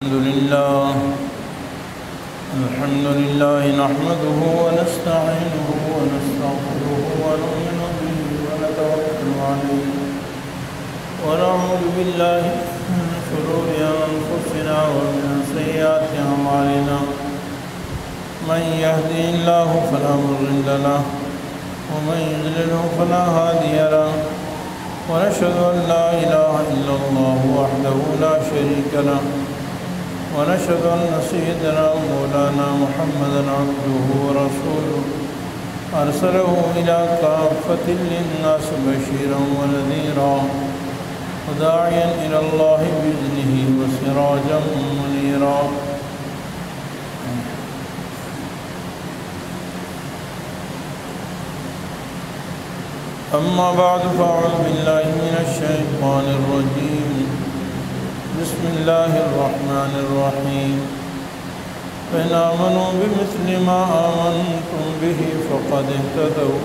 الحمد لله نحمده ونستعينه ونستغفره ونؤمن به ونتوكل عليه ونعوذ بالله من شرور أنفسنا ومن سيئات أعمالنا من يهده الله فلا مضل له ومن يضلل فلا هادي له ونشهد أن لا إله إلا الله وحده لا شريك له ونشهد أن سيدنا مولانا محمدا عبده ورسوله أرسله إلى كافة للناس بشيرا ونذيرا وداعيا إلى الله بإذنه وسراجا منيرا أما بعد فأعوذ بالله من الشيطان الرجيم بسم الله الرحمن الرحيم فإن آمنوا بمثل ما آمنتم به فقد اهتدوا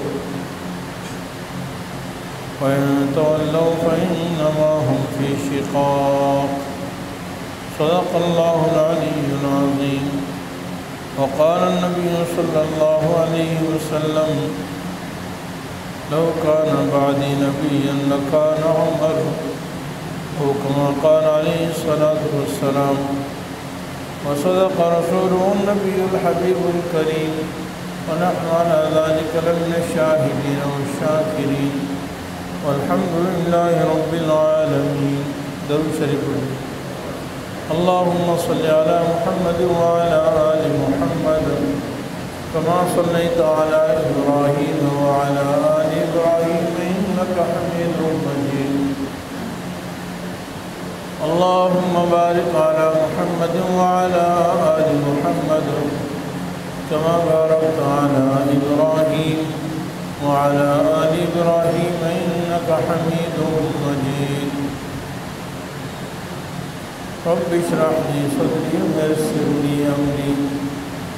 وإن تولوا فإنما هم في شقاق صدق الله العلي العظيم وقال النبي صلى الله عليه وسلم لو كان بعدي نبيا لكان عمر أو كما قال عليه الصلاة والسلام وصدق رسوله النبي الحبيب الكريم ونحن على ذلك لمن الشاهدين والشاكرين والحمد لله رب العالمين. درود شریف اللهم صل على محمد وعلى آل محمد كما صليت على إبراهيم وعلى آل إبراهيم إنك حميد مجيد. اللهم بارك على محمد وعلى آل محمد كما باركت على إبراهيم وعلى آل إبراهيم إنك حميد مجيد. رب اشرح لي صدري ويسر لي أمري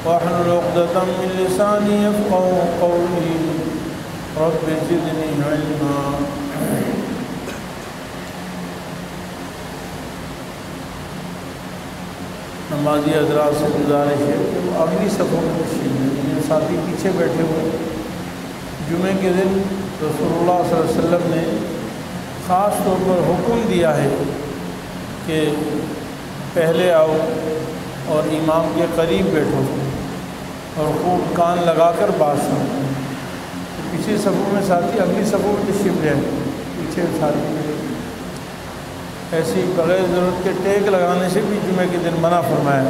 واحلل عقدة من لساني يفقهوا قولي رب زدني علما. نمازی حضرات سے گزارش ہے کہ وہ اگلی صفوں میں تشریف لیں. میرے ساتھی پیچھے بیٹھے ہوئے. جمعے کے دن رسول اللہ صلی اللہ علیہ وسلم نے خاص طور پر حکم دیا ہے کہ پہلے آؤ اور امام کے قریب بیٹھو اور خوب کان لگا کر بات سنو. پیچھے صفوں میں ساتھی اگلی صفوں میں تشریف لیں. پیچھے ساتھی ایسی بغیر ضرورت کے ٹیک لگانے سے بھی جمعے کے دن منع فرمایا.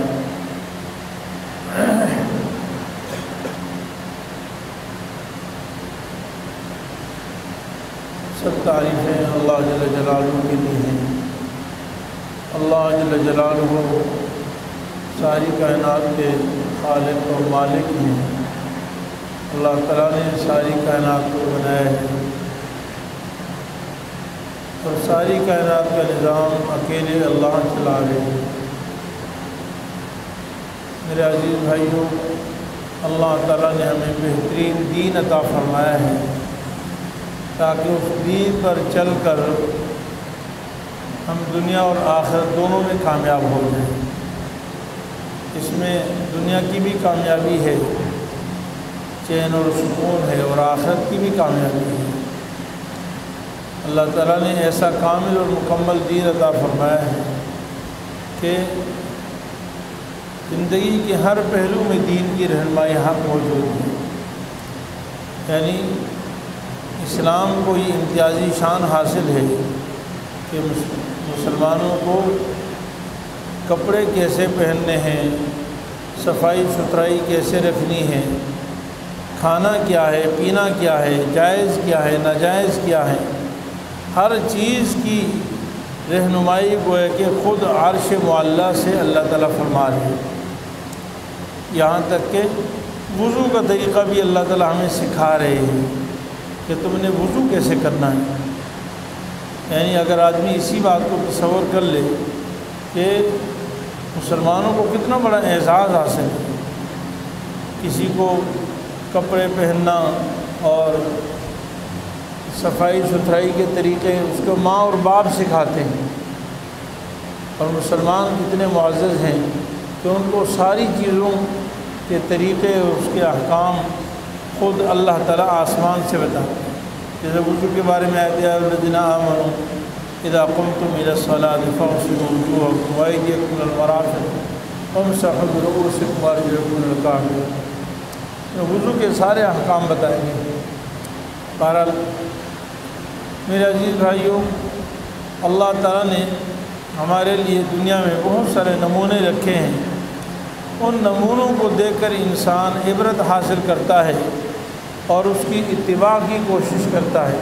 سب تعریفیں اللہ جل جلالہ کے لیے ہیں. اللہ جل جلالہ ساری کائنات کے خالق اور مالک ہیں. اللہ تعالیٰ نے ساری کائنات کو بنایا ہے اور ساری کائنات کا نظام اکیلے اللہ چلا رہے ہیں. میرے عزیز بھائیوں، اللہ تعالیٰ نے ہمیں بہترین دین عطا فرمایا ہے تاکہ اس دین پر چل کر ہم دنیا اور آخرت دونوں میں کامیاب ہو جائیں. اس میں دنیا کی بھی کامیابی ہے، چین اور سکون ہے، اور آخرت کی بھی کامیابی ہے. اللہ تعالیٰ نے ایسا کامل اور مکمل دین عطا فرمایا ہے کہ زندگی کے ہر پہلو میں دین کی رہنمائی حق موجود ہے. یعنی اسلام کو یہ امتیازی شان حاصل ہے کہ مسلمانوں کو کپڑے کیسے پہننے ہیں، صفائی ستھرائی کیسے رکھنی ہے، کھانا کیا ہے، پینا کیا ہے، جائز کیا ہے، ناجائز کیا ہے، ہر چیز کی رہنمائی گویا کہ خود عرش معلیٰ سے اللہ تعالیٰ فرما رہے ہیں. یہاں تک کہ وضو کا طریقہ بھی اللہ تعالیٰ ہمیں سکھا رہے ہیں کہ تم نے وضو کیسے کرنا ہے. یعنی اگر آدمی اسی بات کو تصور کر لے کہ مسلمانوں کو کتنا بڑا اعزاز حاصل ہے، کسی کو کپڑے پہننا اور صفائی ستھرائی کے طریقے اس کو ماں اور باپ سکھاتے ہیں. اور مسلمان کتنے معزز ہیں کہ ان کو ساری چیزوں کے طریقے اور اس کے احکام خود اللہ تعالیٰ آسمان سے بتاتے ہیں۔ جیسے وضو کے بارے میں آیت ہے الذین آمنوا اذا قمتم الى الصلاة فاغسلوا وجوہکم وایدیکم الی المرافق وامسحوا برؤوسکم وارجلکم الی الکعبین۔ وضو کے سارے احکام بتائیں گے۔ بہرحال میرے عزیز بھائیوں، اللہ تعالیٰ نے ہمارے لیے دنیا میں بہت سارے نمونے رکھے ہیں۔ ان نمونوں کو دیکھ کر انسان عبرت حاصل کرتا ہے اور اس کی اتباع کی کوشش کرتا ہے۔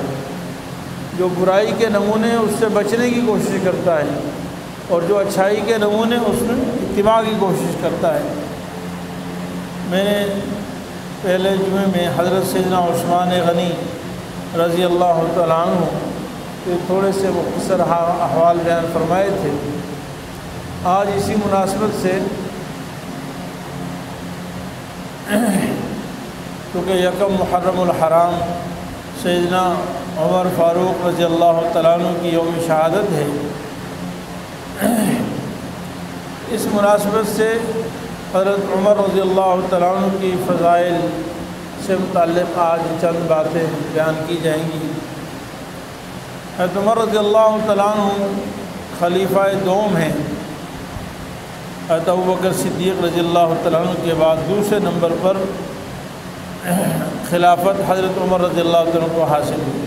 جو برائی کے نمونے ہیں اس سے بچنے کی کوشش کرتا ہے، اور جو اچھائی کے نمونے اس میں اتباع کی کوشش کرتا ہے۔ میں نے پہلے جمعے میں حضرت سیدنا عثمان غنی رضی اللہ تعالیٰ عنہ کے تھوڑے سے مختصر احوال بیان فرمائے تھے۔ آج اسی مناسبت سے کیونکہ یکم محرم الحرام سیدنا عمر فاروق رضی اللہ تعالیٰ عنہ کی یوم شہادت ہے، اس مناسبت سے حضرت عمر رضی اللہ تعالیٰ عنہ کی فضائل سے متعلق آج چند باتیں بیان کی جائیں گی۔ حضرت عمر رضی اللہ تعالیٰ عنہ خلیفہ دوم ہیں۔ حضرت ابوبکر صدیق رضی اللہ تعالیٰ عنہ کے بعد دوسرے نمبر پر خلافت حضرت عمر رضی اللہ تعالیٰ عنہ کو حاصل ہوئی۔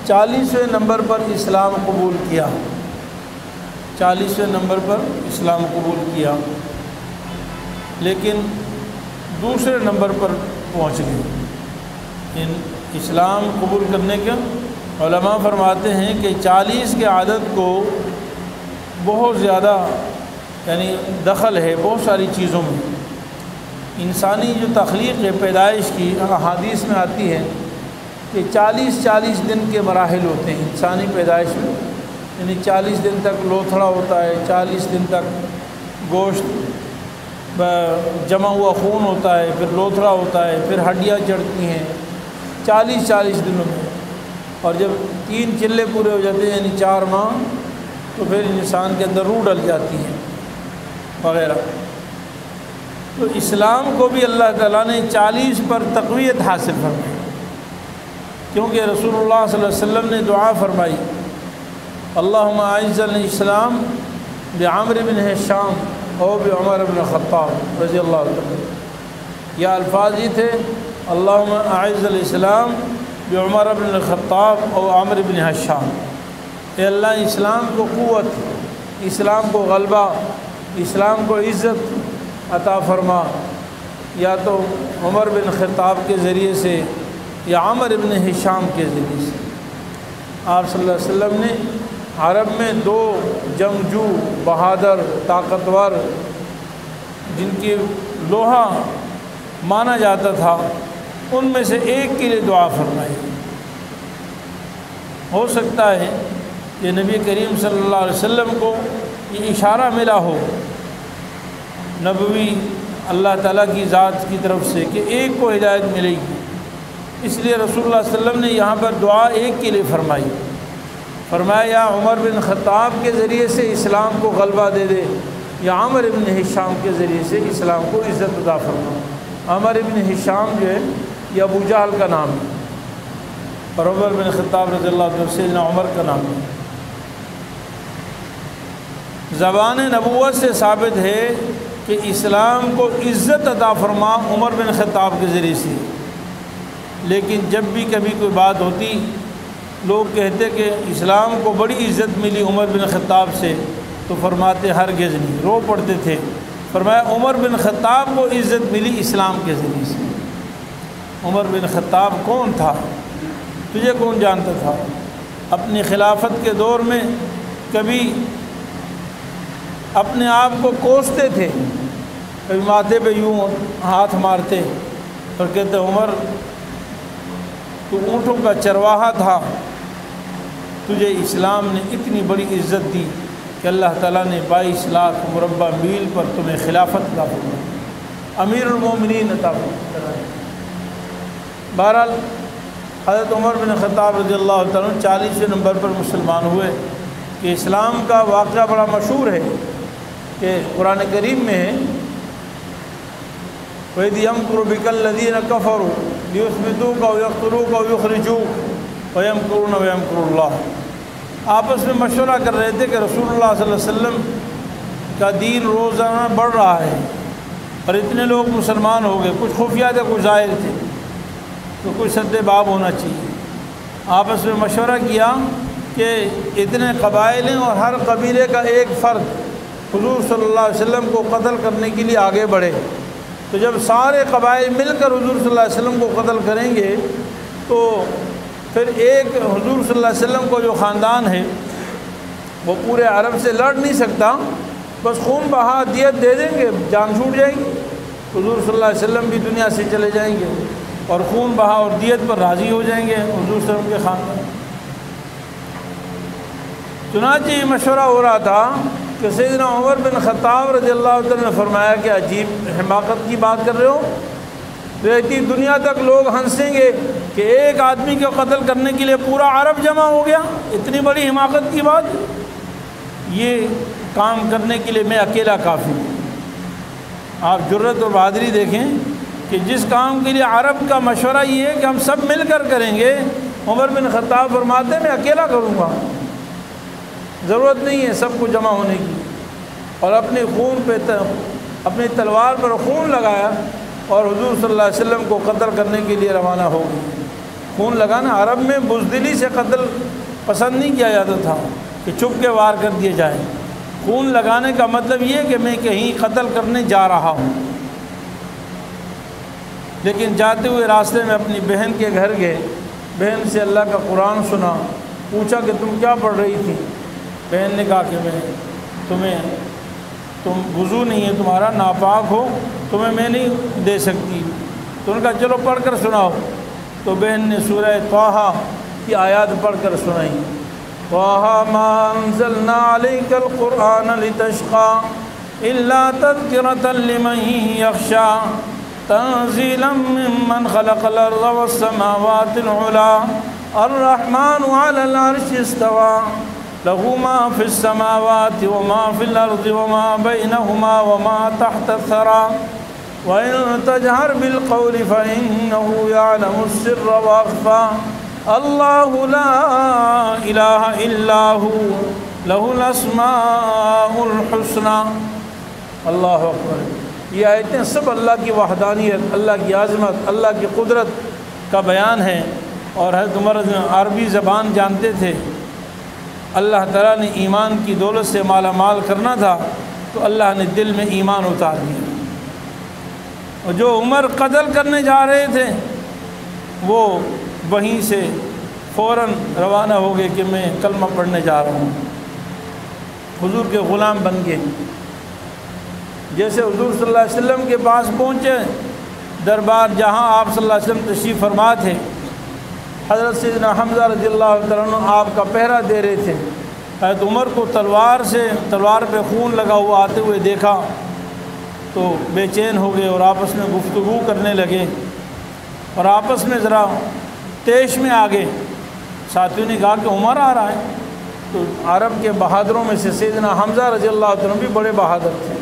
40ویں نمبر پر اسلام قبول کیا، 40ویں نمبر پر اسلام قبول کیا، لیکن دوسرے نمبر پر پہنچ گئے۔ اسلام قبول کرنے کے علماء فرماتے ہیں کہ 40 کے عدد کو بہت زیادہ یعنی دخل ہے بہت ساری چیزوں میں۔ انسانی جو تخلیق ہے پیدائش کی، احادیث میں آتی ہے کہ 40 دن کے مراحل ہوتے ہیں انسانی پیدائش میں، یعنی 40 دن تک لوتھڑا ہوتا ہے، 40 دن تک گوشت جمع ہوا خون ہوتا ہے، پھر لوتھڑا ہوتا ہے، پھر ہڈیاں چڑھتی ہیں 40 دنوں میں، اور جب 3 چلے پورے ہو جاتے ہیں یعنی 4 ماہ، تو پھر انسان کے اندر روح ڈل جاتی ہے وغیرہ۔ تو اسلام کو بھی اللہ تعالیٰ نے 40 پر تقویت حاصل فرمائی، کیونکہ رسول اللہ صلی اللہ علیہ وسلم نے دعا فرمائی اللہم اعز الاسلام بعمر بن ہشام او بعمر بن خطاب رضی اللہ عنہ۔ یہ الفاظ یہ تھے اللہم اعز الاسلام بعمر بن خطاب او عمر بن ہشام، اے اللہ اسلام کو قوت، اسلام کو غلبہ، اسلام کو عزت عطا فرما، یا تو عمر بن خطاب کے ذریعے سے یا عمر بن ہشام کے ذریعے سے۔ آپ صلی اللہ علیہ وسلم نے عرب میں 2 جنگجو بہادر طاقتور جن کی لوہا مانا جاتا تھا، ان میں سے ایک کے لیے دعا فرمائی۔ ہو سکتا ہے کہ نبی کریم صلی اللہ علیہ وسلم کو یہ اشارہ ملا ہو نبوی اللہ تعالیٰ کی ذات کی طرف سے کہ ایک کو ہدایت ملے گی، اس لیے رسول اللہ صلی اللہ علیہ وسلم نے یہاں پر دعا ایک کے لیے فرمائی۔ فرمایا یا عمر بن خطاب کے ذریعے سے اسلام کو غلبہ دے دے، یا عمر بن ہشام کے ذریعے سے اسلام کو عزت عطا فرما۔ عمر بن ہشام جو ہے یہ ابو جہل کا نام ہے، اور عمر بن خطاب رضی اللہ عنہ سیدنا عمر کا نام ہے۔ زبان نبوت سے ثابت ہے کہ اسلام کو عزت عطا فرما عمر بن خطاب کے ذریعے سے، لیکن جب بھی کبھی کوئی بات ہوتی لوگ کہتے کہ اسلام کو بڑی عزت ملی عمر بن خطاب سے، تو فرماتے ہرگز نہیں، رو پڑتے تھے۔ فرمایا عمر بن خطاب کو عزت ملی اسلام کے ذریعے سے۔ عمر بن خطاب کون تھا؟ تجھے کون جانتا تھا؟ اپنی خلافت کے دور میں کبھی اپنے آپ کو کوستے تھے، کبھی ماتھے پہ یوں ہاتھ مارتے اور کہتے عمر تو اونٹوں کا چرواہا تھا، تجھے اسلام نے اتنی بڑی عزت دی کہ اللہ تعالیٰ نے 22 لاکھ مربع میل پر تمہیں خلافت عطا فرمائی، امیر المومنین عطا فرمائی۔ بہرحال حضرت عمر بن خطاب رضی اللہ تعالیٰ 40ویں نمبر پر مسلمان ہوئے، کہ اسلام کا واقعہ بڑا مشہور ہے کہ قرآن کریم میں ہے وَإِذْ يَمْكُرُ بِكَ الَّذِينَ كَفَرُوا لِيُثْبِتُوكَ أَوْ يَقْتُلُوكَ أَوْ يُخْرِجُوكَ وَيَمْكُرُونَ وَيَمْكُرُ اللَّهُ۔ آپس میں مشورہ کر رہے تھے کہ رسول اللہ صلی اللہ علیہ وسلم کا دین روزانہ بڑھ رہا ہے اور اتنے لوگ مسلمان ہو گئے، کچھ خفیہ تھے کچھ ظاہر تھے، تو کچھ سد باب ہونا چاہیے۔ آپس میں مشورہ کیا کہ اتنے قبائل ہیں اور ہر قبیلے کا ایک فرد حضور صلی اللہ علیہ وسلم کو قتل کرنے کے لیے آگے بڑھے، تو جب سارے قبائل مل کر حضور صلی اللہ علیہ وسلم کو قتل کریں گے تو پھر ایک حضور صلی اللہ علیہ وسلم کو جو خاندان ہے وہ پورے عرب سے لڑ نہیں سکتا، بس خون بہا دیت دے دیں گے، جان چھوٹ جائے گی، حضور صلی اللہ علیہ وسلم بھی دنیا سے چلے جائیں گے اور خون بہا اور دیت پر راضی ہو جائیں گے حضور صلی اللہ علیہ وسلم کے خاندان۔ چنانچہ یہ مشورہ ہو رہا تھا کہ سیدنا عمر بن خطاب رضی اللہ عنہ نے فرمایا کہ عجیب حماقت کی بات کر رہے ہو، رہتی دنیا تک لوگ ہنسیں گے کہ ایک آدمی کو قتل کرنے کے لیے پورا عرب جمع ہو گیا، اتنی بڑی حماقت کی بات، یہ کام کرنے کے لیے میں اکیلا کافی ہوں۔ آپ جرت اور بہادری دیکھیں کہ جس کام کے لیے عرب کا مشورہ یہ ہے کہ ہم سب مل کر کریں گے، عمر بن خطاب فرماتے ہیں میں اکیلا کروں گا، ضرورت نہیں ہے سب کو جمع ہونے کی، اور اپنی تلوار پر خون لگایا اور حضور صلی اللہ علیہ وسلم کو قتل کرنے کے لیے روانہ ہو گئے۔ خون لگانا عرب میں بزدلی سے قتل پسند نہیں کیا جاتا تھا کہ چھپ کے وار کر دیے جائیں، خون لگانے کا مطلب یہ کہ میں کہیں قتل کرنے جا رہا ہوں۔ لیکن جاتے ہوئے راستے میں اپنی بہن کے گھر گئے، بہن سے اللہ کا قرآن سنا، پوچھا کہ تم کیا پڑھ رہی تھی؟ بہن نے کہا کہ تم وضو نہیں ہے تمہارا، ناپاک ہو، تمہیں میں نہیں دے سکتی۔ تو انہوں نے کہا چلو پڑھ کر سناؤ، تو بہن نے سورہ طٰہٰ کی آیات پڑھ کر سنائی۔ طٰہٰ ما انزلنا علیک القرآن لتشقى الا تذکرۃ لمن یخشی تنزیلا ممن خلق الارض والسماوات العلی الرحمن علی العرش استوى له ما في السماوات وما في الأرض وما بينهما وما تحت الثرى وإن تجهر بالقول فإنه يعلم السر وأخفى الله لا إله إلا هو له الأسماء الحسنى۔ اللہ اکبر۔ یہ آیتیں سب اللہ کی وحدانیت، اللہ کی عظمت، اللہ کی قدرت کا بیان ہے، اور حضرت عمر عربی زبان جانتے تھے۔ اللہ تعالیٰ نے ایمان کی دولت سے مالا مال کرنا تھا تو اللہ نے دل میں ایمان اتار دیا، اور جو عمر قتل کرنے جا رہے تھے وہ وہیں سے فوراً روانہ ہو گئے کہ میں کلمہ پڑھنے جا رہا ہوں، حضور کے غلام بن گئے۔ جیسے حضور صلی اللہ علیہ وسلم کے پاس پہنچے دربار جہاں آپ صلی اللہ علیہ وسلم تشریف فرما تھے، حضرت سیدنا حمزہ رضی اللہ تعالیٰ عنہ آپ کا پہرا دے رہے تھے، حضرت عمر کو تلوار پہ خون لگا ہوا آتے ہوئے دیکھا تو بے چین ہو گئے اور آپس میں گفتگو کرنے لگے اور آپس میں ذرا تیش میں آ گئے۔ ساتھیوں نے کہا کہ عمر آ رہا ہے، تو عرب کے بہادروں میں سے سیدنا حمزہ رضی اللہ تعالیٰ عنہ بھی بڑے بہادر تھے۔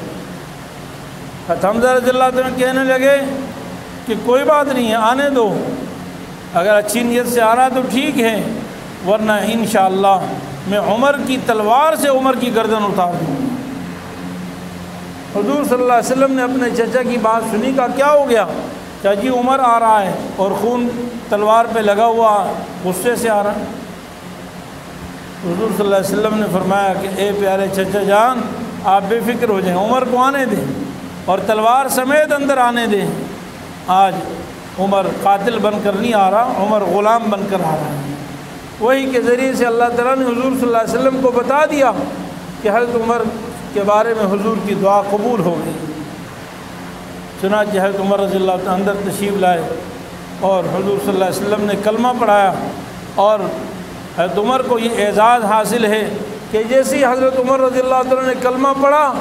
حضرت حمزہ رضی اللہ تعالیٰ عنہ کہنے لگے کہ کوئی بات نہیں ہے، آنے دو، اگر اچھی نیت سے آ رہا تو ٹھیک ہے، ورنہ انشاءاللہ میں عمر کی تلوار سے عمر کی گردن اتار دوں۔ حضور صلی اللہ علیہ وسلم نے اپنے چچا کی بات سنی، کہا کیا ہو گیا؟ کہا جی عمر آ رہا ہے اور خون تلوار پہ لگا ہوا، غصے سے آ رہا ہے۔ حضور صلی اللہ علیہ وسلم نے فرمایا کہ اے پیارے چچا جان، آپ بے فکر ہو جائیں، عمر کو آنے دیں اور تلوار سمیت اندر آنے دیں۔ آج عمر قاتل بن کر نہیں آ رہا، عمر غلام بن کر آ رہا ہے۔ وہی کے ذریعے سے اللہ تعالیٰ نے حضور صلی اللہ علیہ وسلم کو بتا دیا کہ حضرت عمر کے بارے میں حضور کی دعا قبول ہو گئی۔ چنانچہ حضرت عمر رضی اللہ عنہ اندر تشریف لائے اور حضور صلی اللہ علیہ وسلم نے کلمہ پڑھایا، اور حضرت عمر کو یہ اعزاز حاصل ہے کہ جیسی حضرت عمر رضی اللہ عنہ نے کلمہ پڑھا،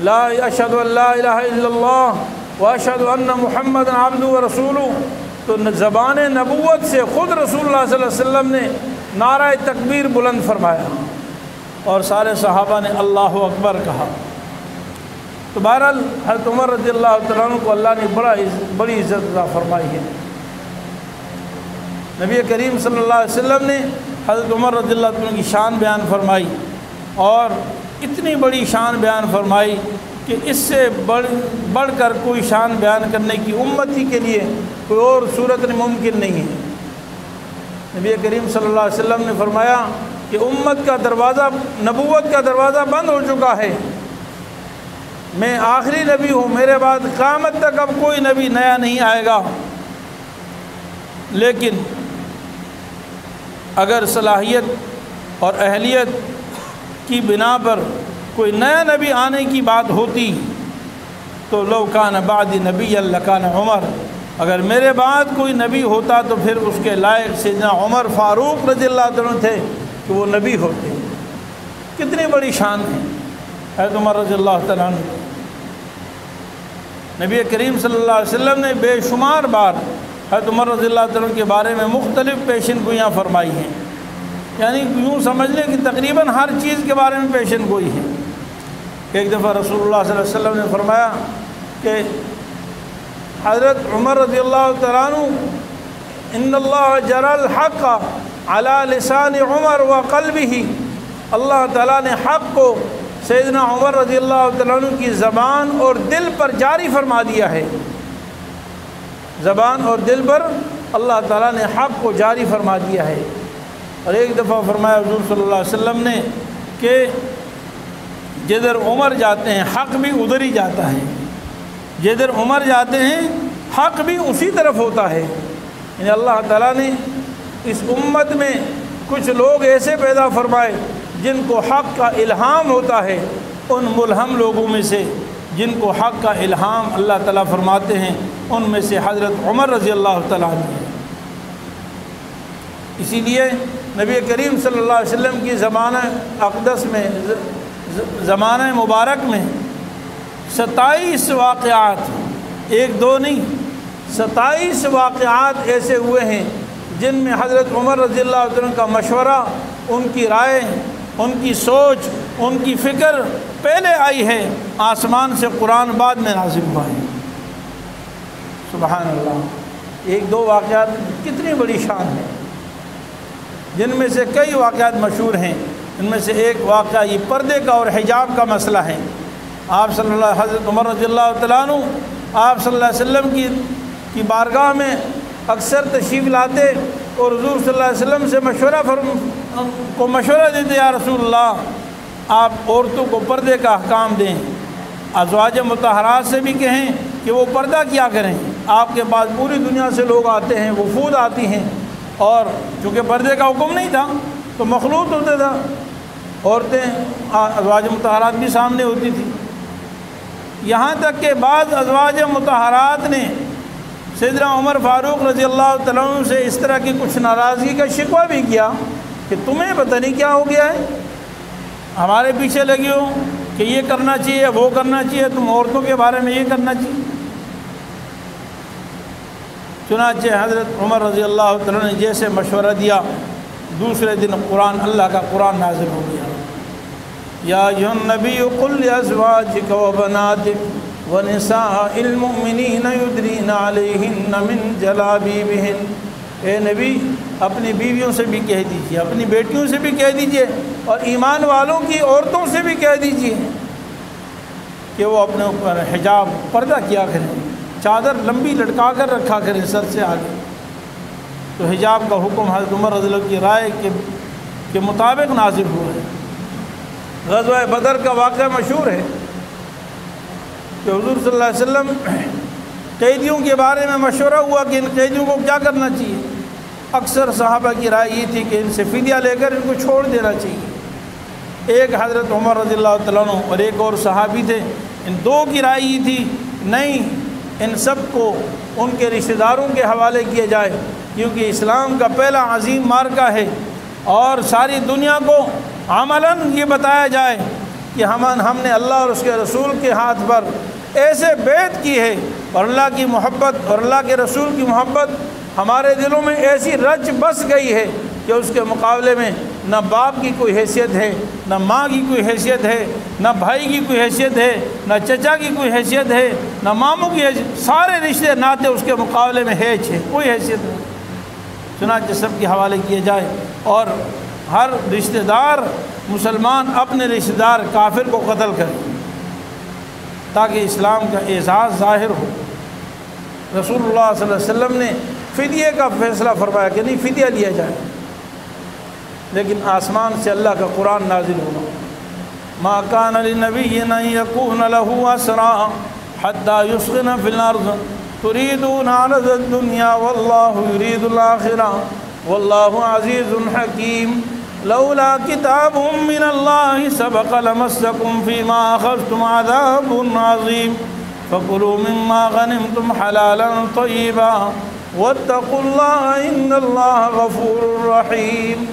لا اشہد ان لا الہ الا اللہ واشہد ان محمد عبدہ ورسولہ، تو زبان نبوت سے خود رسول اللہ صلی اللہ علیہ وسلم نے نعرہ تکبیر بلند فرمایا اور سارے صحابہ نے اللہ اکبر کہا۔ تو بہرحال حضرت عمر رضی اللہ تعالیٰ عنہ کو اللہ نے بڑی عزت عطا فرمائی ہے۔ نبی کریم صلی اللہ علیہ وسلم نے حضرت عمر رضی اللہ عنہ کی شان بیان فرمائی، اور اتنی بڑی شان بیان فرمائی کہ اس سے بڑھ کر کوئی شان بیان کرنے کی امتی کے لیے کوئی اور صورت ممکن نہیں ہے۔ نبی کریم صلی اللہ علیہ وسلم نے فرمایا کہ امت کا دروازہ، نبوت کا دروازہ بند ہو چکا ہے، میں آخری نبی ہوں، میرے بعد قیامت تک اب کوئی نبی نیا نہیں آئے گا، لیکن اگر صلاحیت اور اہلیت کی بنا پر کوئی نیا نبی آنے کی بات ہوتی تو لو کان بعد نبی لکان عمر، اگر میرے بعد کوئی نبی ہوتا تو پھر اس کے لائق سیدنا عمر فاروق رضی اللہ عنہ تھے کہ وہ نبی ہوتے۔ کتنی بڑی شان ہے حضرت عمر رضی اللہ تعالیٰ عنہ۔ نبی کریم صلی اللہ علیہ وسلم نے بے شمار بار حضرت عمر رضی اللہ عنہ کے بارے میں مختلف پیشن گوئیاں فرمائی ہیں، یعنی یوں سمجھ لیں کہ تقریباً ہر چیز کے بارے میں پیشن گوئی ہے۔ ایک دفعہ رسول اللہ صلی اللہ علیہ وسلم نے فرمایا کہ حضرت عمر رضی اللہ تعالیٰ عنہ ان اللہ جرى الحق على لسان عمر وقلبه، اللہ تعالیٰ نے حق کو سیدنا عمر رضی اللہ تعالیٰ عنہ کی زبان اور دل پر جاری فرما دیا ہے۔ زبان اور دل پر اللہ تعالیٰ نے حق کو جاری فرما دیا ہے۔ اور ایک دفعہ فرمایا حضور صلی اللہ علیہ وسلم نے کہ جدھر عمر جاتے ہیں حق بھی ادھر ہی جاتا ہے، جدھر عمر جاتے ہیں حق بھی اسی طرف ہوتا ہے۔ یعنی اللہ تعالیٰ نے اس امت میں کچھ لوگ ایسے پیدا فرمائے جن کو حق کا الہام ہوتا ہے، ان ملہم لوگوں میں سے جن کو حق کا الہام اللہ تعالیٰ فرماتے ہیں ان میں سے حضرت عمر رضی اللہ تعالیٰ عنہ ہے۔ اسی لیے نبی کریم صلی اللہ علیہ وسلم کی زمانہ اقدس میں، زمانہ مبارک میں 27 واقعات، ایک دو نہیں 27 واقعات ایسے ہوئے ہیں جن میں حضرت عمر رضی اللہ عنہ کا مشورہ، ان کی رائے، ان کی سوچ، ان کی فکر پہلے آئی ہے، آسمان سے قرآن بعد میں نازل ہوا ہے۔ سبحان اللہ۔ ایک دو واقعات کتنی بڑی شان ہے، جن میں سے کئی واقعات مشہور ہیں۔ ان میں سے ایک واقعہ یہ پردے کا اور حجاب کا مسئلہ ہے۔ آپ حضرت عمر رضی اللہ تعالیٰ عنہ آپ صلی اللہ علیہ وسلم کی بارگاہ میں اکثر تشریف لاتے اور حضور صلی اللہ علیہ وسلم سے مشورہ دیتے، یا رسول اللہ آپ عورتوں کو پردے کا احکام دیں، ازواج مطہرات سے بھی کہیں کہ وہ پردہ کیا کریں۔ آپ کے پاس پوری دنیا سے لوگ آتے ہیں، وفود آتی ہیں، اور چونکہ پردے کا حکم نہیں تھا تو مخلوط ہوتا تھا، عورتیں ازواج مطہرات بھی سامنے ہوتی تھی۔ یہاں تک کہ بعض ازواج مطہرات نے سیدنا عمر فاروق رضی اللہ تعالیٰ عنہ سے اس طرح کی کچھ ناراضگی کا شکوہ بھی کیا کہ تمہیں پتہ نہیں کیا ہو گیا ہے، ہمارے پیچھے لگے ہو کہ یہ کرنا چاہیے وہ کرنا چاہیے، تم عورتوں کے بارے میں یہ کرنا چاہیے۔ چنانچہ حضرت عمر رضی اللہ تعالیٰ نے جیسے مشورہ دیا، دوسرے دن اللہ کا قرآن نازل ہو گیا۔ یا ایھا النبی قل لازواجک وبناتک ونساء المؤمنین یدنین علیہن من جلابیبہن، اے نبی اپنی بیویوں سے بھی کہہ دیجیے، اپنی بیٹیوں سے بھی کہہ دیجیے، اور ایمان والوں کی عورتوں سے بھی کہہ دیجیے کہ وہ اپنے اوپر حجاب پردہ کیا کریں، چادر لمبی لٹکا کر رکھا کریں سر سے آگے۔ تو حجاب کا حکم حضرت عمر رضی اللہ کی رائے کے مطابق نازل ہوا ہے۔ غزوہ بدر کا واقعہ مشہور ہے کہ حضور صلی اللہ علیہ وسلم قیدیوں کے بارے میں مشورہ ہوا کہ ان قیدیوں کو کیا کرنا چاہیے۔ اکثر صحابہ کی رائے یہ تھی کہ ان سے فدیہ لے کر ان کو چھوڑ دینا چاہیے۔ ایک حضرت عمر رضی اللہ تعالیٰ عنہ اور ایک اور صحابی تھے، ان دو کی رائے یہ تھی نہیں، ان سب کو ان کے رشتہ داروں کے حوالے کیا جائے، کیونکہ اسلام کا پہلا عظیم معرکہ ہے، اور ساری دنیا کو عملاً یہ بتایا جائے کہ ہم نے اللہ اور اس کے رسول کے ہاتھ پر ایسے بیعت کی ہے، اور اللہ کی محبت اور اللہ کے رسول کی محبت ہمارے دلوں میں ایسی رچ بس گئی ہے کہ اس کے مقابلے میں نہ باپ کی کوئی حیثیت ہے، نہ ماں کی کوئی حیثیت ہے، نہ بھائی کی کوئی حیثیت ہے، نہ چچا کی کوئی حیثیت ہے، نہ ماموں کی حیثیت، سارے رشتے ناتے اس کے مقابلے میں ہے کوئی حیثیت نہیں۔ چنانچہ سب کے حوالے کیے جائے اور ہر رشتہ دار مسلمان اپنے رشتہ دار کافر کو قتل کرے تاکہ اسلام کا اعزاز ظاہر ہو۔ رسول اللہ صلی اللہ علیہ وسلم نے فدیے کا فیصلہ فرمایا کہ نہیں فدیہ لیا جائے، لیکن آسمان سے اللہ کا قرآن نازل ہوگا۔ ما کان للنبی ان یکون له اسرا حتی یسخن فی الارض تريدون عرض الدنيا والله يريد الآخرة والله عزيز حكيم لولا كتاب من الله سبق لمسكم فيما أخذتم عذاب عظيم فكلوا مما غنمتم حلالا طيبا واتقوا الله إن الله غفور رحيم۔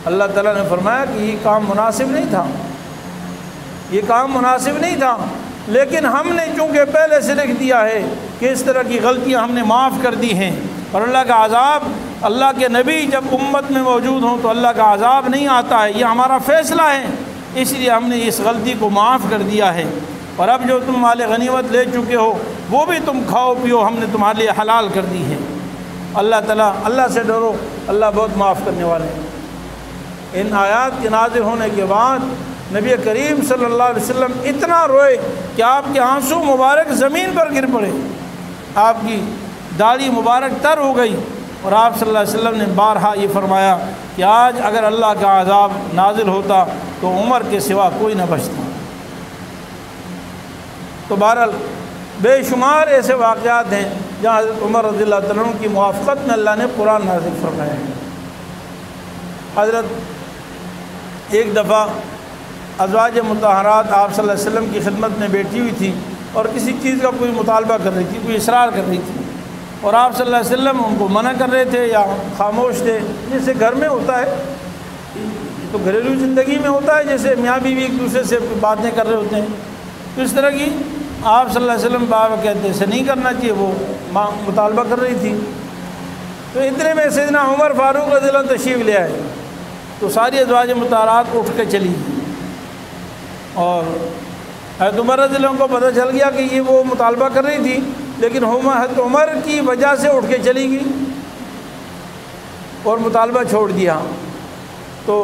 اللہ تعالیٰ نے فرمایا کہ یہ کام مناسب نہیں تھا، یہ کام مناسب نہیں تھا، لیکن ہم نے چونکہ پہلے سے لکھ دیا ہے کہ اس طرح کی غلطیاں ہم نے معاف کر دی ہیں، اور اللہ کا عذاب، اللہ کے نبی جب امت میں موجود ہوں تو اللہ کا عذاب نہیں آتا ہے، یہ ہمارا فیصلہ ہے، اس لیے ہم نے اس غلطی کو معاف کر دیا ہے، اور اب جو تم مال غنیمت لے چکے ہو وہ بھی تم کھاؤ پیو، ہم نے تمہارے لیے حلال کر دی ہے۔ اللہ تعالیٰ، اللہ سے ڈرو، اللہ بہت معاف کرنے والے ہیں۔ ان آیات کے نازل ہونے کے بعد نبی کریم صلی اللہ علیہ وسلم اتنا روئے کہ آپ کے آنسو مبارک زمین پر گر پڑے، آپ کی داڑھی مبارک تر ہو گئی، اور آپ صلی اللہ علیہ وسلم نے بارہا یہ فرمایا کہ آج اگر اللہ کا عذاب نازل ہوتا تو عمر کے سوا کوئی نہ بچتا۔ تو بہرحال بے شمار ایسے واقعات ہیں جہاں حضرت عمر رضی اللہ تعالیٰ عنہ کی موافقت میں اللہ نے قرآن نازل فرمایا ہے۔ حضرت ایک دفعہ ازواج مطہرات آپ صلی اللہ علیہ وسلم کی خدمت میں بیٹھی ہوئی تھی اور کسی چیز کا کوئی مطالبہ کر رہی تھی، کوئی اصرار کر رہی تھی، اور آپ صلی اللہ علیہ وسلم ان کو منع کر رہے تھے یا خاموش تھے، جیسے گھر میں ہوتا ہے، تو گھریلو زندگی میں ہوتا ہے، جیسے میاں بیوی ایک دوسرے سے باتیں کر رہے ہوتے ہیں، تو اس طرح کی آپ صلی اللہ علیہ وسلم بابا کہتے ایسے نہیں کرنا چاہیے، وہ ماں مطالبہ کر رہی تھی۔ تو اتنے میں سیدنا عمر فاروق رضی اللہ عنہ تشریف لے آئے، تو ساری ازواج مطہرات اٹھ کے چلی، اور حضرت عمر رضی اللہ عنہ کو پتہ چل گیا کہ یہ وہ مطالبہ کر رہی تھی، لیکن حضرت عمر کی وجہ سے اٹھ کے چلی گئی اور مطالبہ چھوڑ دیا۔ تو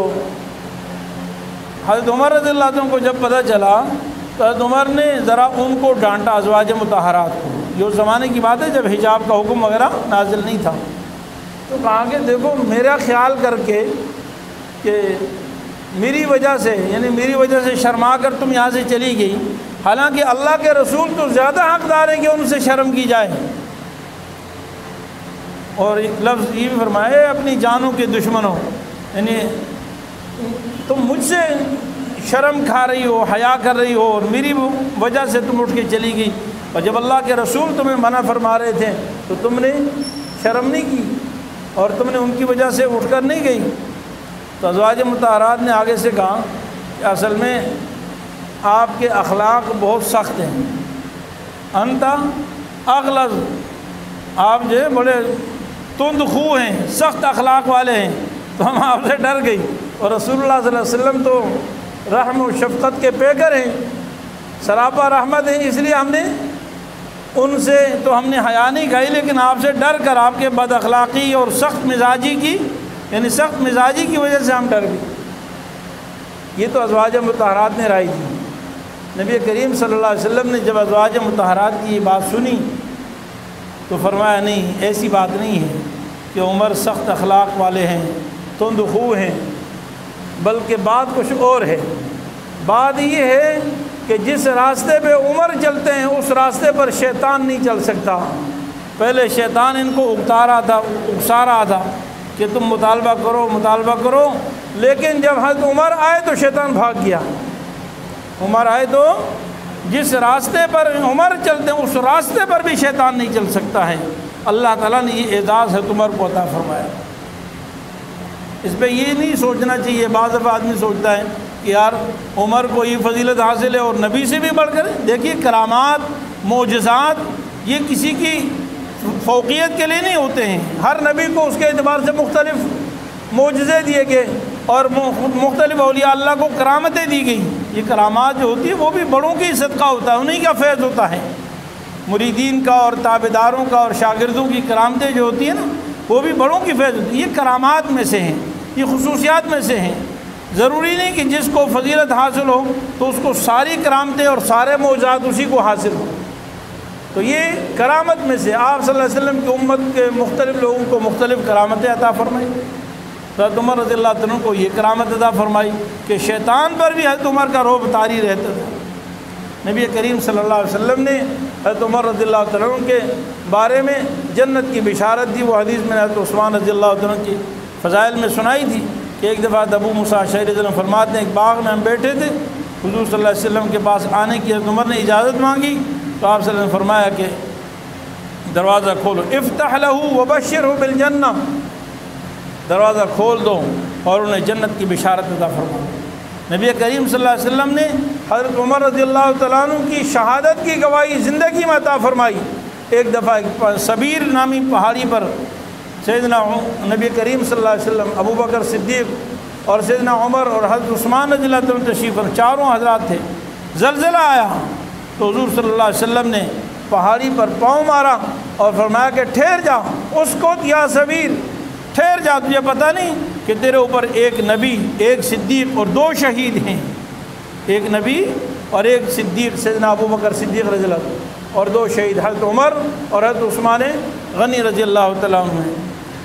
حضرت عمر رضی اللہ عنہ کو جب پتہ چلا تو حضرت عمر نے ذرا ان کو ڈانٹا، ازواج مطہرات کو، یہ اس زمانے کی بات ہے جب حجاب کا حکم وغیرہ نازل نہیں تھا، تو کہا کہ دیکھو میرا خیال کر کے کہ میری وجہ سے، یعنی میری وجہ سے شرما کر تم یہاں سے چلی گئی، حالانکہ اللہ کے رسول تو زیادہ حقدار ہے کہ ان سے شرم کی جائے، اور ایک لفظ یہ بھی فرمائے اپنی جانوں کے دشمنوں، یعنی تم مجھ سے شرم کھا رہی ہو، حیا کر رہی ہو، اور میری وجہ سے تم اٹھ کے چلی گئی، اور جب اللہ کے رسول تمہیں منع فرما رہے تھے تو تم نے شرم نہیں کی اور تم نے ان کی وجہ سے اٹھ کر نہیں گئی۔ تو ازواج مطہرات نے آگے سے کہا کہ اصل میں آپ کے اخلاق بہت سخت ہیں، انت اغلظ، آپ جو ہے بڑے تند خو ہیں، سخت اخلاق والے ہیں، تو ہم آپ سے ڈر گئی، اور رسول اللہ صلی اللہ علیہ وسلم تو رحم و شفقت کے پیکر ہیں، سراپا رحمت ہیں، اس لیے ہم نے ان سے تو ہم نے حیا نہیں کھائی، لیکن آپ سے ڈر کر آپ کے بد اخلاقی اور سخت مزاجی کی، یعنی سخت مزاجی کی وجہ سے ہم ڈر گئے۔ یہ تو ازواج مطہرات نے رائے دی۔ نبی کریم صلی اللہ علیہ وسلم نے جب ازواج مطہرات کی یہ بات سنی تو فرمایا نہیں، ایسی بات نہیں ہے کہ عمر سخت اخلاق والے ہیں، تند خو ہیں، بلکہ بات کچھ اور ہے۔ بات یہ ہے کہ جس راستے پہ عمر چلتے ہیں اس راستے پر شیطان نہیں چل سکتا۔ پہلے شیطان ان کو اکسا رہا تھا کہ تم مطالبہ کرو، لیکن جب حضرت عمر آئے تو شیطان بھاگ گیا۔ عمر آئے تو جس راستے پر عمر چلتے ہیں اس راستے پر بھی شیطان نہیں چل سکتا ہے۔ اللہ تعالیٰ نے یہ اعزاز حضرت عمر کو عطا فرمایا۔ اس پہ یہ نہیں سوچنا چاہیے، بعض دفعہ آدمی سوچتا ہے کہ یار عمر کو یہ فضیلت حاصل ہے اور نبی سے بھی بڑھ کر۔ دیکھیے کرامات، معجزات یہ کسی کی فوقیت کے لیے نہیں ہوتے ہیں، ہر نبی کو اس کے اعتبار سے مختلف معجزے دیے گئے۔ اور مختلف اولیاء اللہ کو کرامتیں دی گئی۔ یہ کرامات جو ہوتی ہے وہ بھی بڑوں کی صدقہ ہوتا ہے، انہیں کا فیض ہوتا ہے۔ مریدین کا اور تابعداروں کا اور شاگردوں کی کرامتیں جو ہوتی ہیں نا، وہ بھی بڑوں کی فیض ہوتی ہے۔ یہ کرامات میں سے ہیں، یہ خصوصیات میں سے ہیں۔ ضروری نہیں کہ جس کو فضیلت حاصل ہو تو اس کو ساری کرامتیں اور سارے معجزات اسی کو حاصل ہوں۔ تو یہ کرامت میں سے آپ صلی اللہ علیہ وسلم کی امت کے مختلف لوگوں کو مختلف کرامتیں عطا فرمائی۔ حضرت عمر رضی اللہ عنہ کو یہ کرامت عطا فرمائی کہ شیطان پر بھی حضرت عمر کا رعب طاری رہتا تھا۔ نبی کریم صلی اللہ علیہ وسلم نے حضرت عمر رضی اللہ عنہ کے بارے میں جنت کی بشارت دی۔ وہ حدیث میں حضرت عثمان رضی اللہ عنہ کی فضائل میں سنائی تھی کہ ایک دفعہ ابو موسیٰ اشعری رضی اللہ عنہ فرماتے ہیں ایک باغ میں ہم بیٹھے تھے، حضور صلی اللہ علیہ وسلم کے پاس آنے کی حضرت عمر نے اجازت مانگی تو آپ صلی اللہ علیہ وسلم نے فرمایا کہ دروازہ کھولو، افتح لہ وبشرہ بالجنہ، دروازہ کھول دو اور انہیں جنت کی بشارت عطا فرما۔ نبی کریم صلی اللہ علیہ وسلم نے حضرت عمر رضی اللہ تعالیٰ عنہ کی شہادت کی گواہی زندگی میں عطا فرمائی۔ ایک دفعہ ایک صبیر نامی پہاڑی پر سیدنا نبی کریم صلی اللہ علیہ وسلم، ابو بکر صدیق اور سیدنا عمر اور حضرت عثمان رضی اللہ عنہ تشریف پر، چاروں حضرات تھے۔ زلزلہ آیا تو حضور صلی اللہ علیہ وسلم نے پہاڑی پر پاؤں مارا اور فرمایا کہ ٹھہر جا، اسکت یا صبیر، ٹھہر جا، تجھے پتہ نہیں کہ تیرے اوپر ایک نبی، ایک صدیق اور دو شہید ہیں، ایک نبی اور ایک صدیق سیدنا ابو بکر صدیق رضی اللہ عنہ اور دو شہید حضرت عمر اور حضرت عثمان غنی رضی اللہ تعالیٰ عنہ ہیں۔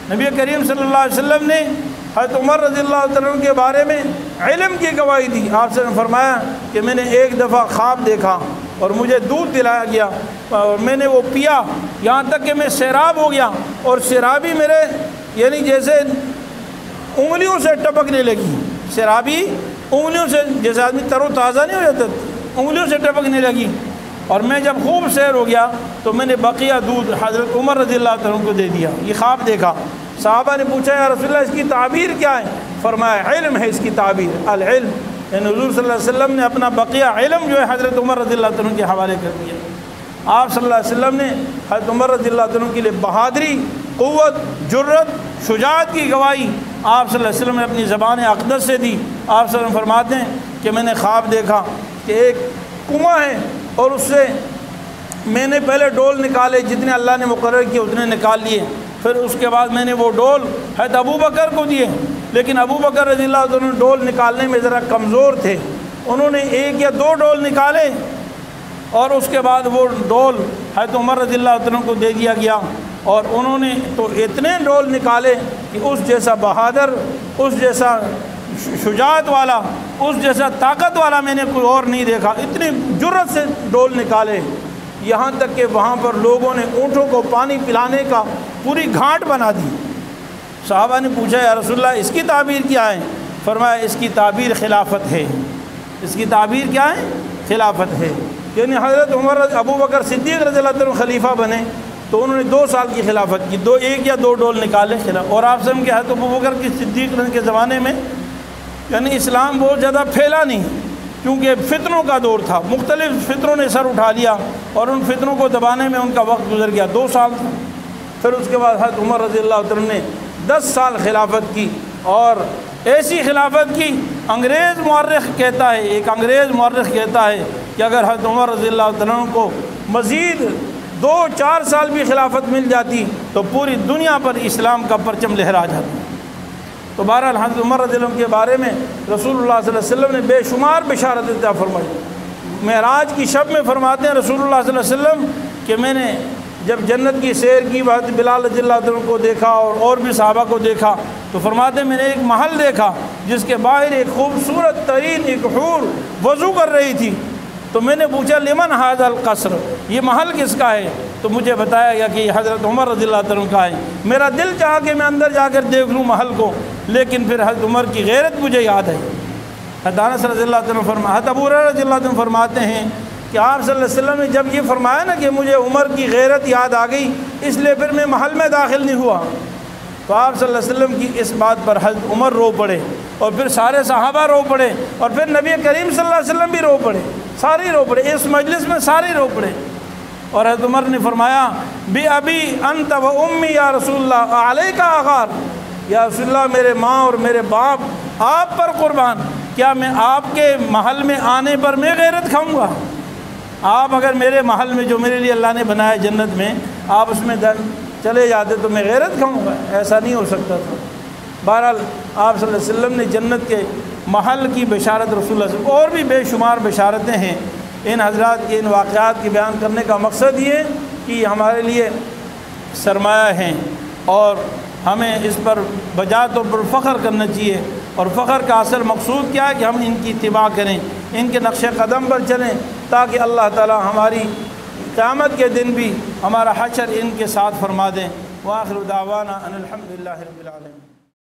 نبی کریم صلی اللہ علیہ وسلم نے حضرت عمر رضی اللہ عنہ کے بارے میں علم کی گواہی دی۔ آپ سے فرمایا کہ میں نے ایک دفعہ خواب دیکھا اور مجھے دودھ دلایا گیا اور میں نے وہ پیا یہاں تک کہ میں سیراب ہو گیا، اور سیرابی میرے یعنی جیسے انگلیوں سے ٹپکنے لگی، سیرابی انگلیوں سے جیسے آدمی تر و تازہ نہیں ہو جاتا، انگلیوں سے ٹپکنے لگی، اور میں جب خوب سیر ہو گیا تو میں نے بقیہ دودھ حضرت عمر رضی اللہ عنہ کو دے دیا۔ یہ خواب دیکھا۔ صحابہ نے پوچھا یا رسول اللہ اس کی تعبیر کیا ہے؟ فرمایا علم ہے اس کی تعبیر، العلم، یعنی حضور صلی اللہ علیہ وسلم نے اپنا بقیہ علم جو ہے حضرت عمر رضی اللہ عنہ کے حوالے کر دیا۔ آپ صلی اللہ علیہ وسلم نے حضرت عمر رضی اللہ عنہ کے لیے بہادری، قوت، جرت، شجاعت کی گواہی آپ صلی اللہ علیہ وسلم نے اپنی زبان اقدس سے دی۔ آپ صلی اللہ علیہ وسلم فرماتے ہیں کہ میں نے خواب دیکھا کہ ایک کنواں ہے اور اس سے میں نے پہلے ڈول نکالے، جتنے اللہ نے مقرر کیے اتنے نکال لیے، پھر اس کے بعد میں نے وہ ڈول حضرت ابو بکر کو دیے، لیکن ابو بکر رضی اللہ عنہ ڈول نکالنے میں ذرا کمزور تھے، انہوں نے ایک یا دو ڈول نکالے اور اس کے بعد وہ ڈول حضرت عمر رضی اللہ عنہ کو دے دیا گیا، اور انہوں نے تو اتنے ڈول نکالے کہ اس جیسا بہادر، اس جیسا شجاعت والا، اس جیسا طاقت والا میں نے کوئی اور نہیں دیکھا، اتنی جرت سے ڈول نکالے، یہاں تک کہ وہاں پر لوگوں نے اونٹوں کو پانی پلانے کا پوری گھاٹ بنا دی۔ صحابہ نے پوچھا یا رسول اللہ اس کی تعبیر کیا ہے؟ فرمایا اس کی تعبیر خلافت ہے۔ اس کی تعبیر کیا ہے؟ خلافت ہے، یعنی حضرت عمر ابو بکر صدیق رضی اللہ عنہ خلیفہ بنے تو انہوں نے 2 سال کی خلافت کی، ایک یا دو ڈول نکالے خلاف، اور آپ سمجھ کے حضرت ابو بکر کی صدیق کے زمانے میں یعنی اسلام بہت زیادہ پھیلا نہیں، کیونکہ فتنوں کا دور تھا، مختلف فتنوں نے سر اٹھا لیا اور ان فتنوں کو دبانے میں ان کا وقت گزر گیا، 2 سال تھا۔ پھر اس کے بعد حضرت عمر رضی اللہ عنہ نے 10 سال خلافت کی، اور ایسی خلافت کی انگریز مورخ کہتا ہے، ایک انگریز مورخ کہتا ہے کہ اگر حضرت عمر رضی اللہ عنہ کو مزید 2-4 سال بھی خلافت مل جاتی تو پوری دنیا پر اسلام کا پرچم لہرا جاتا۔ تو بہرحال حضرت عمر رضی اللہ عنہ کے بارے میں رسول اللہ صلی اللہ علیہ وسلم نے بے شمار بشارت عطا فرمائی۔ معراج کی شب میں فرماتے ہیں رسول اللہ صلی اللہ علیہ وسلم کہ میں نے جب جنت کی سیر کی، حضرت بلال رضی اللہ عنہ کو دیکھا اور بھی صحابہ کو دیکھا، تو فرماتے ہیں میں نے ایک محل دیکھا جس کے باہر ایک خوبصورت ترین ایک حور وضو کر رہی تھی، تو میں نے پوچھا لمن ھذا القصر، یہ محل کس کا ہے؟ تو مجھے بتایا گیا کہ یہ حضرت عمر رضی اللہ عنہ کا ہے۔ میرا دل چاہا کہ میں اندر جا کر دیکھ لوں محل کو، لیکن پھر حضرت عمر کی غیرت مجھے یاد ہے۔ حضرت انس رضی اللہ عنہ حضرت ابو ہریرہ رضی اللہ عنہ فرماتے ہیں کہ آپ صلی اللہ علیہ وسلم نے جب یہ فرمایا نا کہ مجھے عمر کی غیرت یاد آ گئی، اس لیے پھر میں محل میں داخل نہیں ہوا، تو آپ صلی اللہ علیہ وسلم کی اس بات پر حضرت عمر رو پڑے، اور پھر سارے صحابہ رو پڑے، اور پھر نبی کریم صلی اللہ علیہ وسلم بھی رو پڑے، سارے رو پڑے، اس مجلس میں سارے رو پڑے۔ اور حضرت عمر نے فرمایا بی ابی انت و امی یا رسول اللہ علیک اغار، یا رسول اللہ میرے ماں اور میرے باپ آپ پر قربان، کیا میں آپ کے محل میں آنے پر میں غیرت کھاؤں گا؟ آپ اگر میرے محل میں جو میرے لیے اللہ نے بنایا جنت میں، آپ اس میں چلے جاتے تو میں غیرت کھاؤں گا؟ ایسا نہیں ہو سکتا تھا۔ بہرحال آپ صلی اللہ علیہ وسلم نے جنت کے محل کی بشارت رسول اللہ صلی اللہ علیہ وسلم، اور بھی بے شمار بشارتیں ہیں۔ ان حضرات کے ان واقعات کی بیان کرنے کا مقصد یہ کہ یہ ہمارے لیے سرمایہ ہیں، اور ہمیں اس پر بجا طور پر فخر کرنا چاہیے۔ اور فخر کا اصل مقصود کیا ہے کہ ہم ان کی اتباع کریں، ان کے نقش قدم پر چلیں، تاکہ اللہ تعالی ہماری قیامت کے دن بھی ہمارا حشر ان کے ساتھ فرما دیں۔ وآخر دعوانا ان الحمد للہ رب العالمین۔